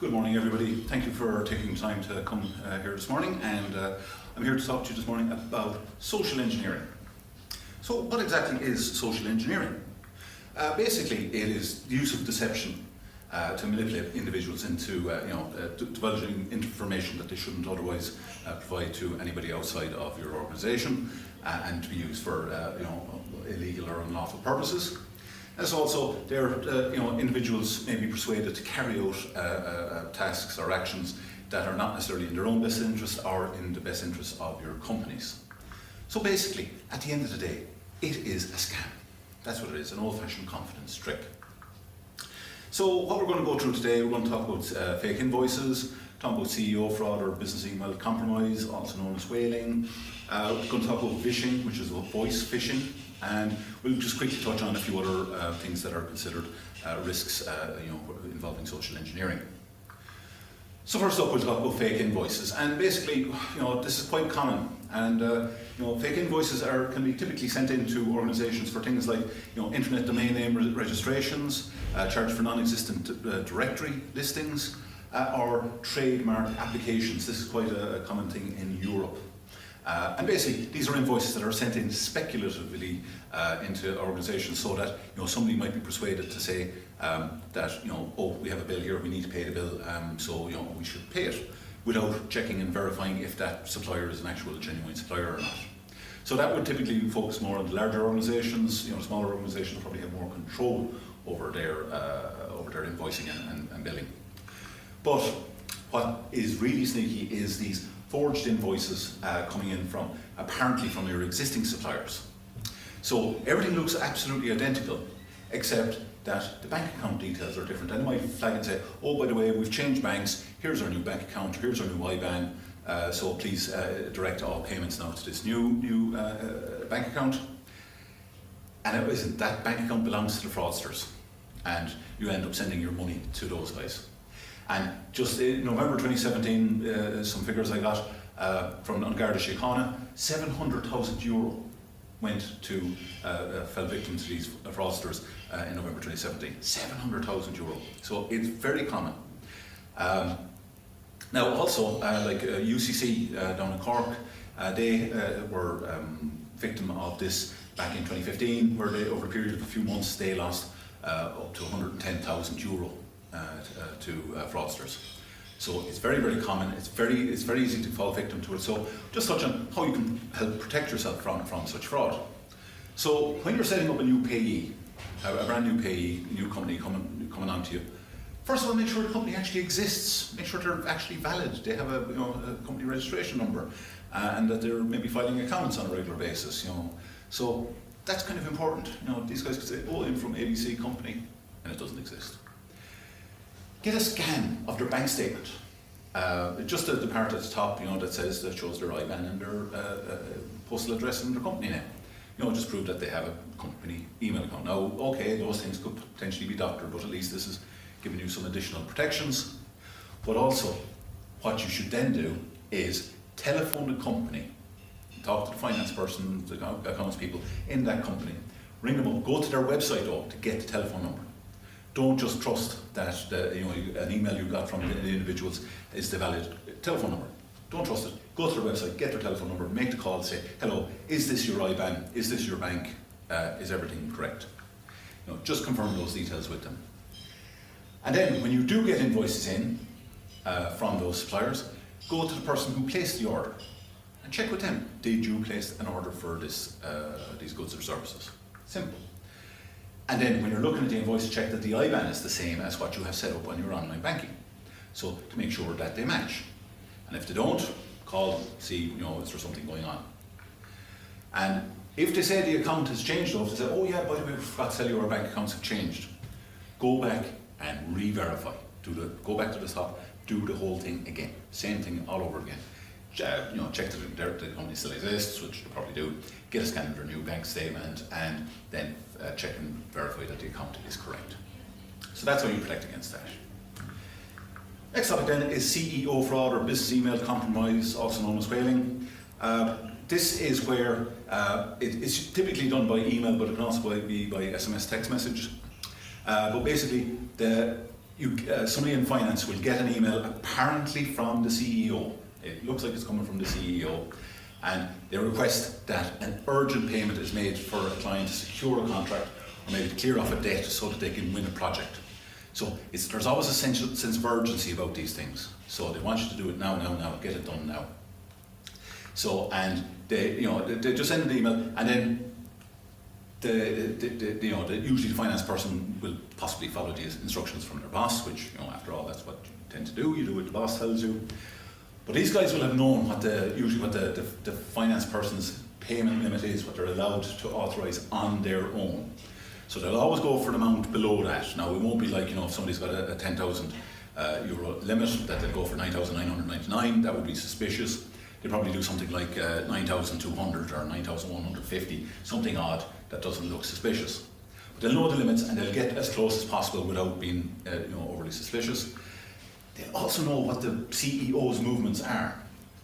Good morning, everybody. Thank you for taking time to come here this morning, and I'm here to talk to you this morning about social engineering. So what exactly is social engineering? Basically, it is the use of deception to manipulate individuals into divulging information that they shouldn't otherwise provide to anybody outside of your organisation, and to be used for illegal or unlawful purposes. As also, individuals may be persuaded to carry out tasks or actions that are not necessarily in their own best interest or in the best interest of your companies. So basically, at the end of the day, it is a scam. That's what it is, an old-fashioned confidence trick. So what we're going to go through today, we're going to talk about fake invoices, talk about CEO fraud or business email compromise, also known as whaling. We're going to talk about phishing, which is voice phishing, and we'll just quickly touch on a few other things that are considered risks involving social engineering. So first up, we'll talk about fake invoices, and basically, this is quite common. And fake invoices can be typically sent into organisations for things like internet domain name registrations, charge for non-existent directory listings, or trademark applications. This is quite a common thing in Europe. And basically, these are invoices that are sent in speculatively into organisations, so that somebody might be persuaded to say that oh, we have a bill here, we need to pay the bill, so we should pay it, without checking and verifying if that supplier is an actual genuine supplier or not. So that would typically focus more on the larger organisations. Smaller organisations probably have more control over their invoicing and billing. But what is really sneaky is these forged invoices coming in apparently from your existing suppliers. So everything looks absolutely identical, except that the bank account details are different. And they might flag and say, oh, by the way, we've changed banks, here's our new bank account, here's our new IBAN, so please direct all payments now to this new bank account. And it isn't. That bank account belongs to the fraudsters, and you end up sending your money to those guys. And just in November 2017, some figures I got from Untitled Chapter, €700,000 went to fell victim to these fraudsters in November 2017. €700,000. So it's very common. Now also, like UCC down in Cork, they were victim of this back in 2015, where they, over a period of a few months, they lost up to €110,000 to fraudsters. So it's very, very common. It's very easy to fall victim to it. So just touch on how you can help protect yourself from such fraud. So when you're setting up a new payee, a brand new payee, a new company coming onto you, first of all, make sure the company actually exists. Make sure they're actually valid. They have a company registration number, and that they're maybe filing accounts on a regular basis. So that's kind of important. These guys could say, "Oh, I'm from ABC company," and it doesn't exist. Get a scan of their bank statement. Just the part at the top, that shows their IBAN and their postal address and their company name. Just prove that they have a company email account. Now, okay, those things could potentially be doctored, but at least this is giving you some additional protections. But also, what you should then do is telephone the company, talk to the finance person, the accounts people in that company, ring them up, go to their website though to get the telephone number. Don't just trust that an email you got from the individuals is the valid telephone number. Don't trust it. Go to their website, get their telephone number, make the call, say, hello, is this your IBAN? Is this your bank? Is everything correct? Just confirm those details with them. And then when you do get invoices in from those suppliers, go to the person who placed the order and check with them. Did you place an order for these goods or services? Simple. And then when you're looking at the invoice, check that the IBAN is the same as what you have set up on your online banking. So to make sure that they match. And if they don't, call, see, is there something going on? And if they say the account has changed, though, if they say, oh yeah, by the way, we forgot to tell you our bank accounts have changed, go back and re-verify. Go back to the top, do the whole thing again. Same thing all over again. Check that the company still exists, which they probably do. Get a scan of their new bank statement, and then check and verify that the account is correct. So that's how you protect against that. Next topic then is CEO fraud or business email compromise, also known as whaling. This is where it's typically done by email, but it can also be by SMS text message. But basically, somebody in finance will get an email apparently from the CEO. It looks like it's coming from the CEO, and they request that an urgent payment is made for a client to secure a contract or maybe to clear off a debt so that they can win a project. So there's always a sense of urgency about these things. So they want you to do it now, get it done now. So, and they just send an email, and then usually the finance person will possibly follow the instructions from their boss, which, after all, that's what you tend to do. You do what the boss tells you. But these guys will have known usually what the finance person's payment limit is, what they're allowed to authorise on their own. So they'll always go for an amount below that. Now, it won't be like, if somebody's got a 10,000 euro limit, that they'll go for 9,999. That would be suspicious. They'll probably do something like 9,200 or 9,150, something odd that doesn't look suspicious. But they'll know the limits, and they'll get as close as possible without being overly suspicious. They'll also know what the CEO's movements are.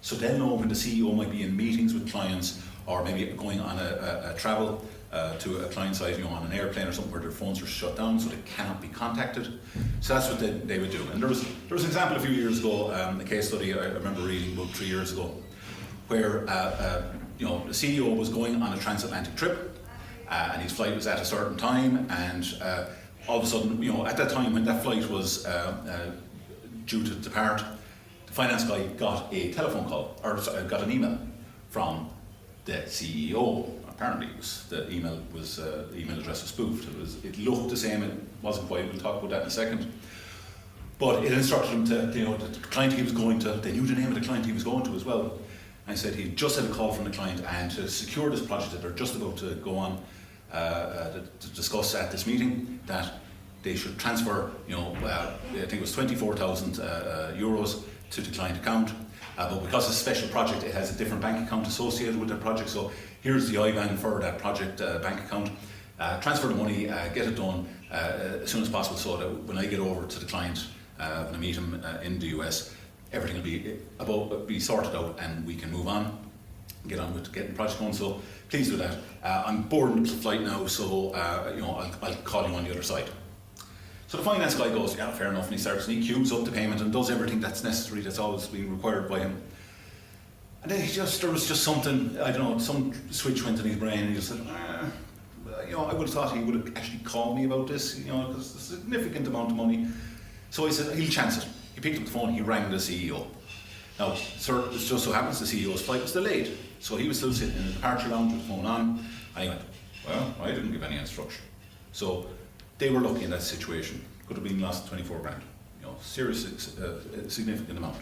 So they'll know when the CEO might be in meetings with clients, or maybe going on a travel to a client site, on an airplane or something where their phones are shut down so they cannot be contacted. So that's what they would do. And there was an example a few years ago, a case study I remember reading about 3 years ago, where the CEO was going on a transatlantic trip, and his flight was at a certain time, and all of a sudden, at that time when that flight was due to depart, the finance guy got a telephone call, or got an email from the CEO. Apparently, the email address was spoofed. It looked the same. It wasn't quite. We'll talk about that in a second. But it instructed him to, the client he was going to. They knew the name of the client he was going to as well. And he said he just had a call from the client, and to secure this project that they're just about to go on to discuss at this meeting, that they should transfer, I think it was 24,000 euros to the client account. But because it's a special project, it has a different bank account associated with that project. So here's the IBAN for that project bank account. Transfer the money, get it done as soon as possible, so that when I get over to the client, when I meet him in the US, everything will be sorted out, and we can move on, get on with getting the project going. So please do that. I'm boarding the flight now, so I'll call you on the other side. So the finance guy goes, yeah, fair enough, and he queues up the payment and does everything that's necessary, that's always been required by him. And then there was just something, I don't know, some switch went in his brain, and he just said, I would have thought he would have actually called me about this, because it's a significant amount of money. So he said, he'll chance it. He picked up the phone, he rang the CEO. Now, sir, it just so happens the CEO's flight was delayed, so he was still sitting in the departure lounge with the phone on, and he went, well, I didn't give any instruction. So they were lucky in that situation. Could have been lost 24 grand. Serious, significant amount.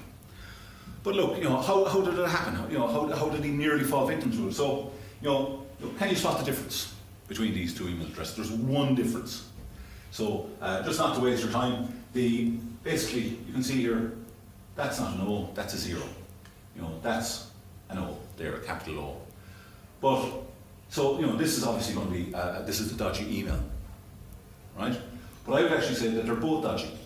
But look, how did it happen? How did he nearly fall victim to it? So, can you spot the difference between these two email addresses? There's one difference. So, just not to waste your time, basically, you can see here, that's not an O, that's a 0. That's an O, there, a capital O. But, so, this is obviously going to be, this is the dodgy email, right? But I would actually say that they're both dodgy.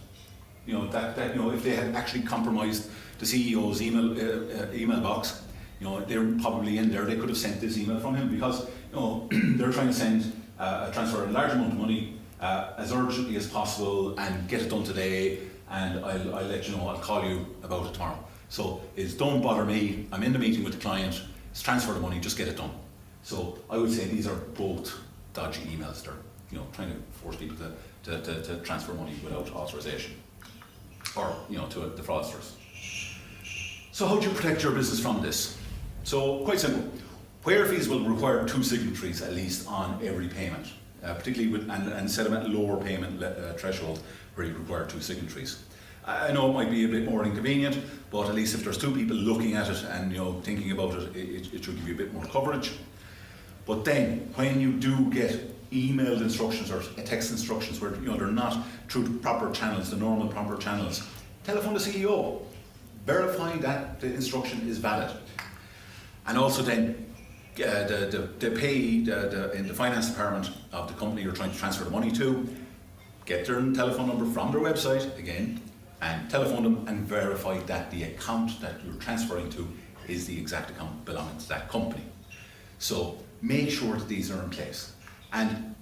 If they had actually compromised the CEO's email box, they're probably in there. They could have sent this email from him, because they're trying to send transfer a large amount of money as urgently as possible and get it done today. And I'll let you know. I'll call you about it tomorrow. So it's don't bother me. I'm in the meeting with the client. It's transfer the money. Just get it done. So I would say these are both dodgy emails. They're trying to force people to transfer money without authorization, or to the fraudsters. So how do you protect your business from this? So quite simple. Where feasible, require 2 signatories at least on every payment, particularly and set them at lower payment threshold where you require 2 signatories. I know it might be a bit more inconvenient, but at least if there's 2 people looking at it and thinking about it, it should give you a bit more coverage. But then, when you do get emailed instructions or text instructions where they're not through the proper channels, the normal proper channels, telephone the CEO, verify that the instruction is valid, and also then the pay in the finance department of the company you're trying to transfer the money to, get their telephone number from their website again, and telephone them and verify that the account that you're transferring to is the exact account belonging to that company. So make sure that these are in place, and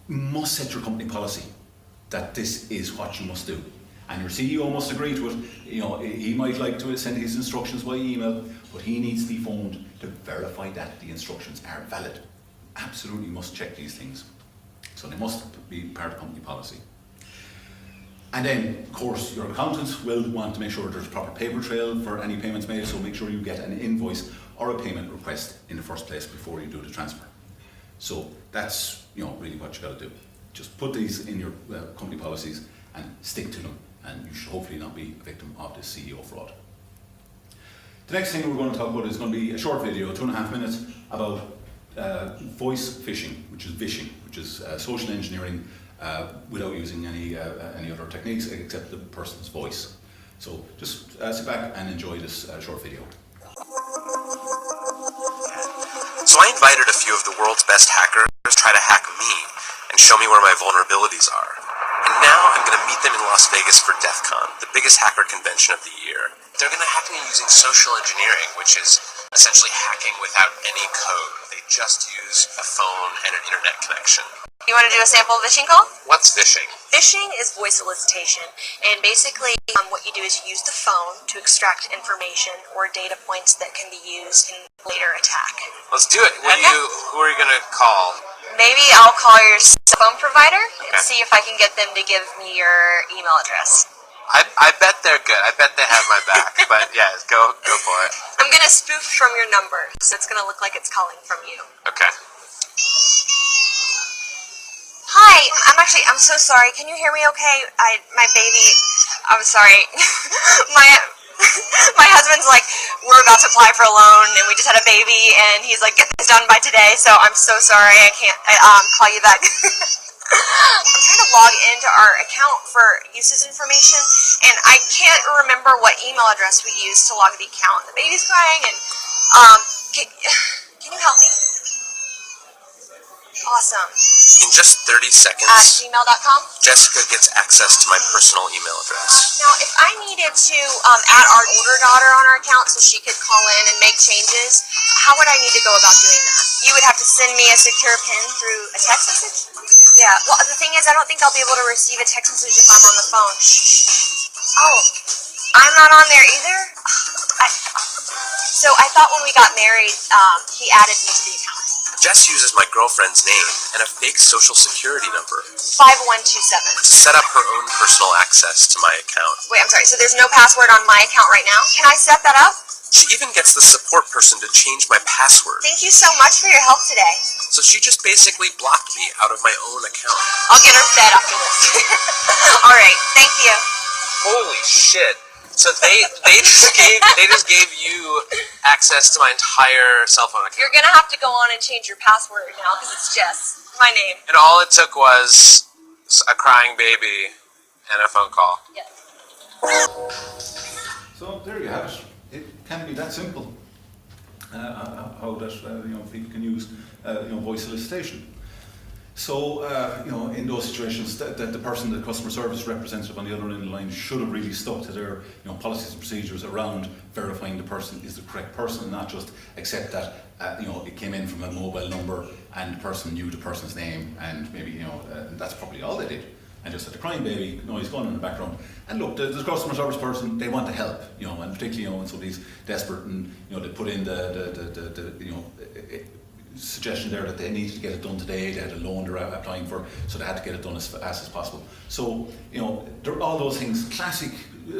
you must set your company policy. that this is what you must do. And your CEO must agree to it. He might like to send his instructions by email, but he needs to be phoned to verify that the instructions are valid. Absolutely must check these things. So they must be part of company policy. And then, of course, your accountants will want to make sure there's a proper paper trail for any payments made, so make sure you get an invoice or a payment request in the first place before you do the transfer. So that's really what you got to do. Just put these in your company policies and stick to them, and you should hopefully not be a victim of this CEO fraud. The next thing we're going to talk about is going to be a short video, 2.5 minutes, about voice phishing, which is vishing, which is social engineering without using any other techniques except the person's voice. So just sit back and enjoy this short video. So I invited a few of the world's best hackers to try to hack me and show me where my vulnerabilities are. And now I'm going to meet them in Las Vegas for DEF CON, the biggest hacker convention of the year. They're going to hack me using social engineering, which is essentially hacking without any code. They just use a phone and an internet connection. You want to do a sample phishing call? What's phishing? Phishing is voice elicitation, and basically what you do is you use the phone to extract information or data points that can be used in later attack. Let's do it. Who are you going to call? Maybe I'll call your cell phone provider and see if I can get them to give me your email address. I bet they're good. I bet they have my back. But yeah, go for it. I'm going to spoof from your number, so it's going to look like it's calling from you. Okay. Hi, I'm so sorry. Can you hear me okay? I'm sorry. My husband's like, we're about to apply for a loan and we just had a baby and he's like, get this done by today, so I'm so sorry I can't call you back. I'm trying to log into our account for uses information and I can't remember what email address we used to log the account. The baby's crying and can you help me? Awesome. In just 30 seconds, At gmail.com? Jessica gets access to my personal email address. Now, if I needed to add our older daughter on our account so she could call in and make changes, how would I need to go about doing that? You would have to send me a secure PIN through a text message? Yeah, well, the thing is, I don't think I'll be able to receive a text message if I'm on the phone. Oh, I'm not on there either? So I thought when we got married, he added me to the account. Jess uses my girlfriend's name and a fake social security number 5127. to set up her own personal access to my account. Wait, I'm sorry, so there's no password on my account right now? Can I set that up? She even gets the support person to change my password. Thank you so much for your help today. So she just basically blocked me out of my own account. I'll get her fed after this. Alright, thank you. Holy shit. So they just gave you access to my entire cell phone account. You're gonna have to go on and change your password now because it's Jess, my name. And all it took was a crying baby and a phone call. Yes. So there you have it. It can be that simple. How that people can use voice elicitation. So in those situations, that the person, the customer service representative on the other end of the line, should have really stuck to their policies and procedures around verifying the person is the correct person, and not just accept that it came in from a mobile number and the person knew the person's name, and maybe that's probably all they did, and just had the crying baby noise going in the background. And look, the customer service person, they want to help, and particularly when somebody's desperate and they put in the suggestion there that they needed to get it done today, they had a loan they're applying for, so they had to get it done as fast as possible. So, there are all those things, classic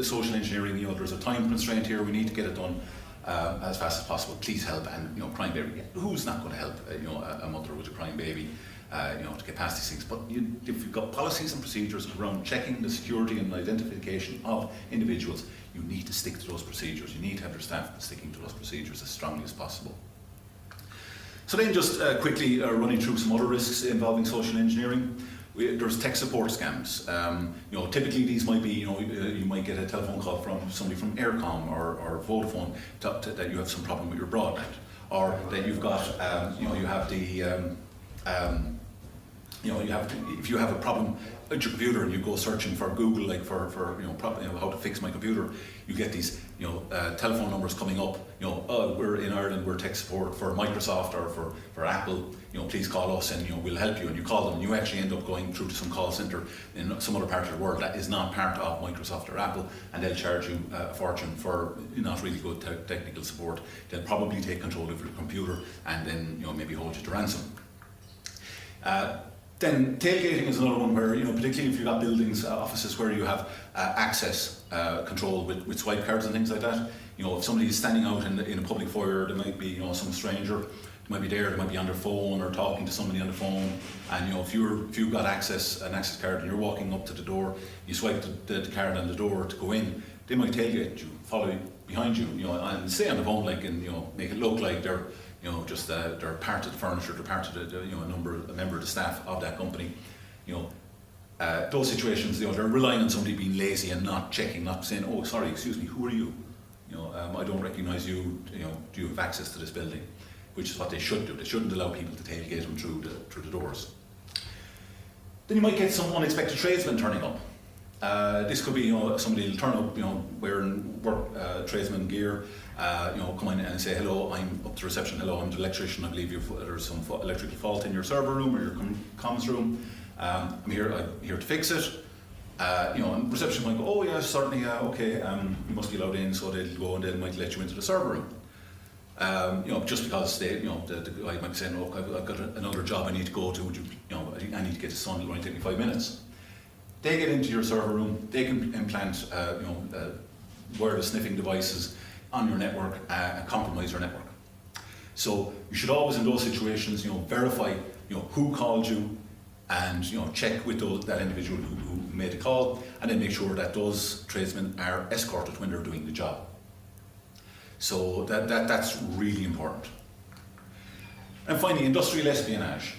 social engineering, there's a time constraint here, we need to get it done as fast as possible, please help, and crying baby, who's not going to help a mother with a crying baby to get past these things? But if you've got policies and procedures around checking the security and identification of individuals, you need to stick to those procedures, you need to have your staff sticking to those procedures as strongly as possible. So then just quickly running through some other risks involving social engineering. There's tech support scams. Typically these might be, you might get a telephone call from somebody from Aircom or Vodafone that you have some problem with your broadband, or that you've got, you have the if you have a problem with your computer and you go searching for Google, like for how to fix my computer, you get these telephone numbers coming up. Oh, we're in Ireland, we're tech support for Microsoft or for Apple. Please call us and we'll help you. And you call them, and you actually end up going through to some call center in some other part of the world that is not part of Microsoft or Apple, and they'll charge you a fortune for not really good technical support. They'll probably take control of your computer and then maybe hold you to ransom. Then tailgating is another one where, particularly if you've got buildings, offices where you have access control with swipe cards and things like that. If somebody is standing out in a public foyer, there might be some stranger, they might be there, they might be on their phone or talking to somebody on the phone, and if you've got an access card and you're walking up to the door, you swipe the card on the door to go in, they might tailgate you, follow behind you, and stay on the phone and make it look like they're they're part of the furniture, they're part of the a member of the staff of that company. Those situations, they're relying on somebody being lazy and not checking, not saying, oh, sorry, excuse me, who are you? I don't recognise you. Do you have access to this building? Which is what they should do. They shouldn't allow people to tailgate them through the doors. Then you might get some unexpected tradesmen turning up. This could be somebody will turn up wearing work tradesman gear, come in and say, hello, I'm up to reception, hello, I'm the electrician, I believe there's some electrical fault in your server room or your comms room, I'm here to fix it. And reception might go, oh yeah, certainly, okay, you must be allowed in, so they'll go and they might let you into the server room. Just because they, the guy might be saying, look, I've got another job I need to go to, would you, I need to get to sun, it'll only take me 5 minutes. They get into your server room, they can implant wireless sniffing devices on your network and compromise your network. So you should always, in those situations, verify who called you and check with that individual who made the call, and then make sure that those tradesmen are escorted when they're doing the job. So that's really important. And finally, industrial espionage.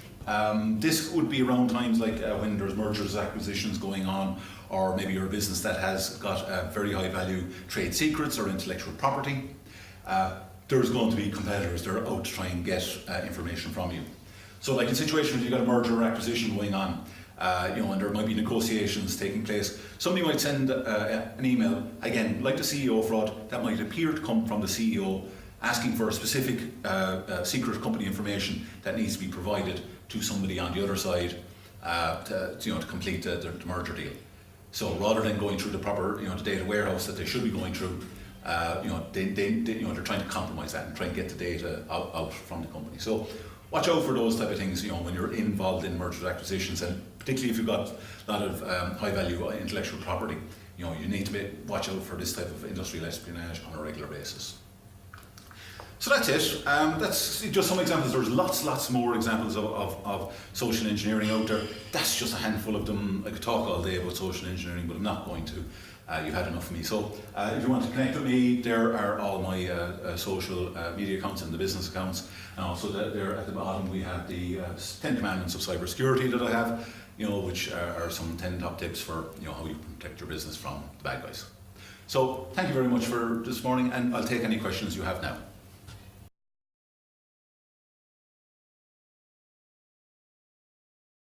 This would be around times like when there's mergers, acquisitions going on, or maybe you're a business that has got very high value trade secrets or intellectual property. There's going to be competitors that are out to try and get information from you. So like in situations where you've got a merger or acquisition going on, and there might be negotiations taking place, somebody might send an email, again, like the CEO fraud, that might appear to come from the CEO asking for a specific secret company information that needs to be provided to somebody on the other side to complete the merger deal. So rather than going through the proper the data warehouse that they should be going through, they're trying to compromise that and try and get the data out from the company. So watch out for those type of things when you're involved in mergers and acquisitions, and particularly if you've got a lot of high value intellectual property, you need to watch out for this type of industrial espionage on a regular basis. So that's it. That's just some examples. There's lots more examples of social engineering out there. That's just a handful of them. I could talk all day about social engineering, but I'm not going to. You've had enough of me. So if you want to connect with me, there are all my social media accounts and the business accounts. And also there at the bottom we have the 10 commandments of cybersecurity that I have, which are some 10 top tips for how you protect your business from the bad guys. So thank you very much for this morning, and I'll take any questions you have now.